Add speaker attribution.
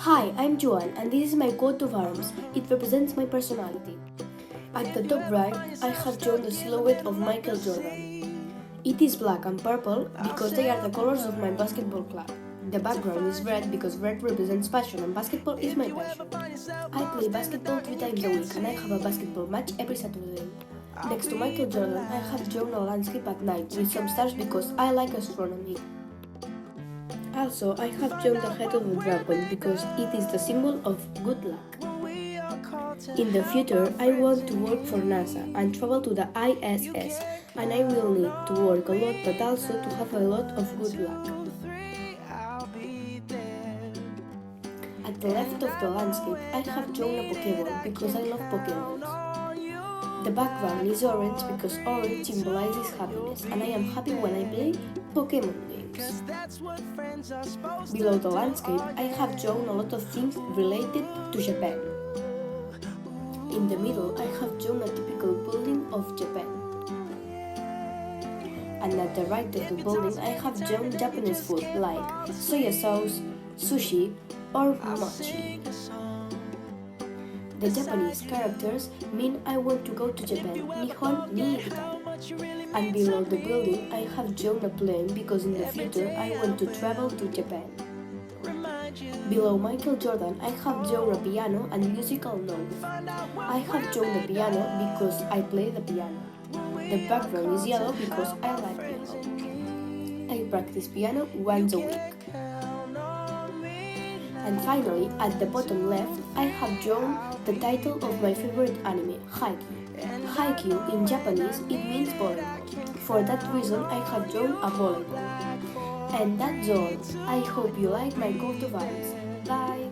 Speaker 1: Hi, I'm Joan, and this is my coat of arms. It represents my personality. At the top right, I have drawn the silhouette of Michael Jordan. It is black and purple because they are the colors of my basketball club. The background is red because red represents passion and basketball is my passion. I play basketball 3 times a week and I have a basketball match every Saturday. Next to Michael Jordan, I have drawn a landscape at night with some stars because I like astronomy. Also, I have drawn the head of a dragon because it is the symbol of good luck. In the future, I want to work for NASA and travel to the ISS, and I will need to work a lot but also to have a lot of good luck. At the left of the landscape, I have drawn a Pokéball because I love Pokémon. The background is orange because orange symbolizes happiness, and I am happy when I play Pokémon games. Below the landscape, I have drawn a lot of things related to Japan. In the middle, I have drawn a typical building of Japan. And at the right of the building, I have drawn Japanese food like soya sauce, sushi, or mochi. The Japanese characters mean I want to go to Japan, Nihon ni ikitai. And below the building, I have drawn a plane because in the future I want to travel to Japan. Below Michael Jordan, I have drawn a piano and musical notes. I have drawn the piano because I play the piano. The background is yellow because I like yellow. I practice piano once a week. And finally, at the bottom left, I have drawn the title of my favorite anime, Haikyuu. Haikyuu in Japanese, it means volleyball. For that reason, I have drawn a volleyball. And that's all. I hope you like my coat of arms. Bye!